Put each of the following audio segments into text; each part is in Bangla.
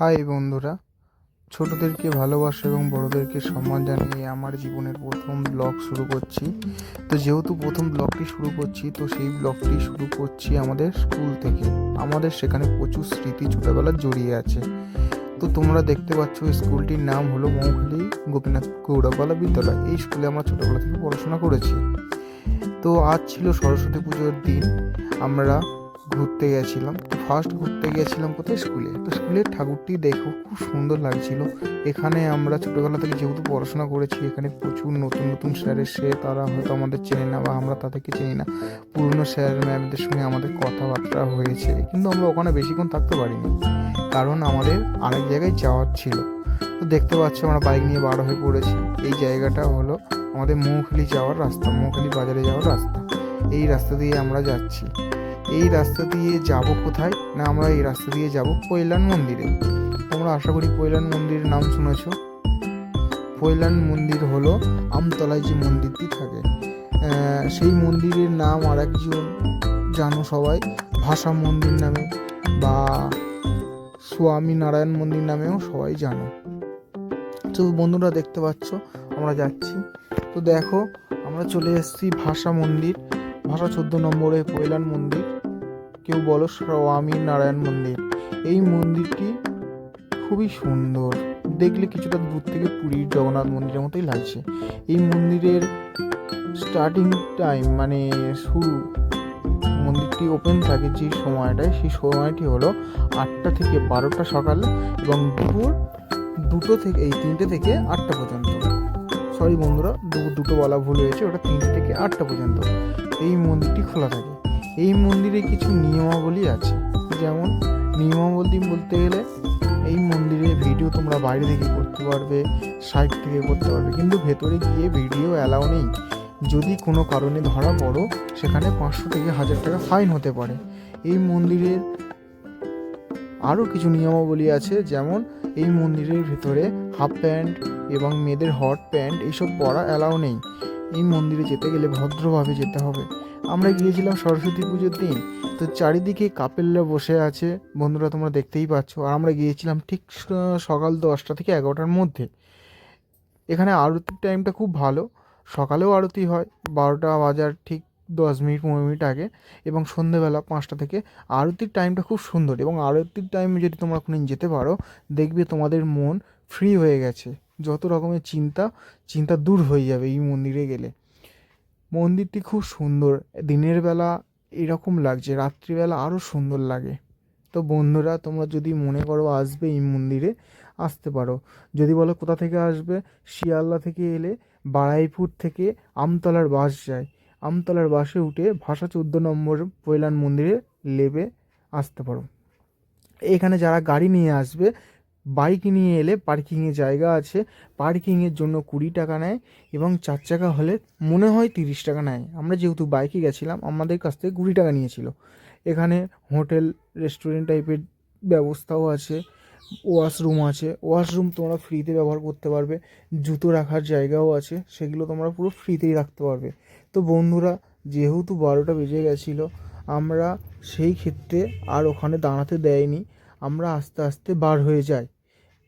হাই বন্ধুরা, ছোটদেরকে ভালোবাসা এবং বড়দেরকে সম্মান জানিয়ে আমার জীবনের প্রথম ব্লগ শুরু করছি। তো যেহেতু প্রথম ব্লগটি শুরু করছি, তো সেই ব্লগটি শুরু করছি আমাদের স্কুল থেকে। আমাদের সেখানে প্রচুর স্মৃতি ছোটোবেলার জড়িয়ে আছে। তো তোমরা দেখতে পাচ্ছ স্কুলটির নাম হলো মৌখালি গোপীনাথ গৌড়পালা বিদ্যালয়। এই স্কুলে আমরা ছোটোবেলা থেকে পড়াশোনা করেছি। তো আজ ছিল সরস্বতী পুজোর দিন। আমরা ঘুরতে গেছিলাম। তো ফার্স্ট ঘুরতে গেছিলাম কোথায়? স্কুলে। তো স্কুলের ঠাকুরটি দেখো খুব সুন্দর লাগছিল। এখানে আমরা ছোটোবেলা থেকে যেহেতু পড়াশোনা করেছি, এখানে প্রচুর নতুন নতুন স্যার এসে, তারা হয়তো আমাদের চেনে না বা আমরা তাদেরকে চিনি না। পুরনো স্যার ম্যামদের সঙ্গে আমাদের কথাবার্তা হয়েছে, কিন্তু আমরা ওখানে বেশিক্ষণ থাকতে পারিনি, কারণ আমাদের আরেক জায়গায় যাওয়ার ছিল। তো দেখতে পাচ্ছি আমরা বাইক নিয়ে বার হয়ে পড়েছি। এই জায়গাটা হলো আমাদের মৌখালি যাওয়ার রাস্তা, মৌখালি বাজারে যাওয়ার রাস্তা। এই রাস্তা দিয়ে আমরা যাচ্ছি। এই রাস্তা দিয়ে যাব কোথায় না, আমরা এই রাস্তা দিয়ে যাব পৈলান মন্দিরে। তোমরা আশা করি পৈলান মন্দিরের নাম শুনেছ। পৈলান মন্দির হলো আমতলায় যে মন্দিরটি থাকে, সেই মন্দিরের নাম আর একজন জানো সবাই, ভাষা মন্দির নামে বা স্বামী নারায়ণ মন্দির নামেও সবাই জানো। তো বন্ধুরা দেখতে পাচ্ছ আমরা যাচ্ছি। তো দেখো আমরা চলে এসেছি ভাষা মন্দির, ভাষা 14 নম্বরে পৈলান মন্দির, কেউ বলো স্বামী নারায়ণ মন্দির। এই মন্দিরটি খুবই সুন্দর, দেখলে কিছুটা দূর থেকে পুরীর জগন্নাথ মন্দিরের মতোই লাগছে। এই মন্দিরের স্টার্টিং টাইম মানে শুরু, মন্দিরটি ওপেন থাকে যে সময়টায়, সেই সময়টি হলো 8টা থেকে 12টা সকালে এবং দুপুর 2টো থেকে 3টে থেকে 8টা পর্যন্ত। সরি বন্ধুরা, দুটো বলা ভুল হয়েছে, ওটা 3টে থেকে 8টা পর্যন্ত এই মন্দিরটি খোলা থাকে। এই মন্দিরে কিছু নিয়মাবলী আছে। যেমন নিয়মাবলী বলতে গেলে, এই মন্দিরে ভিডিও তোমরা বাইরে থেকে করতে পারবে, সাইড থেকে করতে পারবে, কিন্তু ভেতরে গিয়ে ভিডিও অ্যালাউ নেই। যদি কোনো কারণে ধরা পড়ো, সেখানে 500 থেকে 1000 টাকা ফাইন হতে পারে। এই মন্দিরের আরও কিছু নিয়মাবলী আছে, যেমন এই মন্দিরের ভেতরে হাফ প্যান্ট এবং মেয়েদের হট প্যান্ট এইসব পরা অ্যালাউ নেই। এই মন্দিরে যেতে গেলে ভদ্রভাবে যেতে হবে। আমরা গিয়েছিলাম সরস্বতী পুজোর দিন। তো চারিদিকে কাপেলরা বসে আছে, বন্ধুরা তোমরা দেখতেই পাচ্ছ। আর আমরা গিয়েছিলাম ঠিক সকাল 10টা থেকে 11টার মধ্যে। এখানে আরতির টাইমটা খুব ভালো। সকালেও আরতি হয় 12টা বাজার ঠিক 10 মিনিট 15 মিনিট আগে, এবং সন্ধেবেলা 5টা থেকে। আরতির টাইমটা খুব সুন্দর, এবং আরতির টাইমে যদি তোমরা কোনো যেতে পারো, দেখবে তোমাদের মন ফ্রি হয়ে গেছে। যত রকমের চিন্তা দূর হয়ে যাবে এই মন্দিরে গেলে। মন্দিরটি খুব সুন্দর, দিনের বেলা এরকম লাগছে, রাত্রিবেলা আরও সুন্দর লাগে। তো বন্ধুরা তোমরা যদি মনে করো আসবে এই মন্দিরে, আসতে পারো। যদি বলো কোথা থেকে আসবে, শিয়ালদা থেকে এলে বারাইপুর থেকে আমতলার বাস যায়, আমতলার বাসে উঠে ভাষা 14 নম্বর পৈলান মন্দিরে নেমে আসতে পারো। এখানে যারা গাড়ি নিয়ে আসবে, বাইক নিয়ে এলে পার্কিংয়ে জায়গা আছে, পার্কিংয়ের জন্য 20 টাকা নেয়, এবং 4 চাকা হলে মনে হয় 30 টাকা নেয়। আমরা যেহেতু বাইকে গেছিলাম, আমাদের কাছ থেকে 20 টাকা নিয়েছিল। এখানে হোটেল রেস্টুরেন্ট টাইপের ব্যবস্থাও আছে, ওয়াশরুম আছে। ওয়াশরুম তোমরা ফ্রিতে ব্যবহার করতে পারবে। জুতো রাখার জায়গাও আছে, সেগুলো তোমরা পুরো ফ্রিতেই রাখতে পারবে। তো বন্ধুরা যেহেতু 12টা বেজে গেছিলো, আমরা সেই ক্ষেত্রে আর ওখানে দাঁড়াতে দেয়নি, আমরা আস্তে আস্তে বার হয়ে যাই।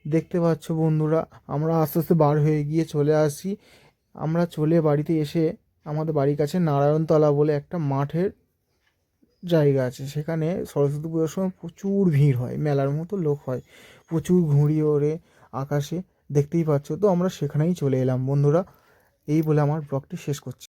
দেখতে পাচ্ছ বন্ধুরা, আমরা আস্তে আস্তে বার হয়ে গিয়ে চলে আসি। আমরা চলে বাড়িতে এসে, আমাদের বাড়ির কাছে নারায়ণতলা বলে একটা মাঠের জায়গা আছে, সেখানে সরস্বতী পুজোর সময় প্রচুর ভিড় হয়, মেলার মতো লোক হয়, প্রচুর ঘুড়ি ওড়ে আকাশে, দেখতেই পাচ্ছ। তো আমরা সেখানেই চলে এলাম বন্ধুরা। এই বলে আমার ব্লগটি শেষ করছি।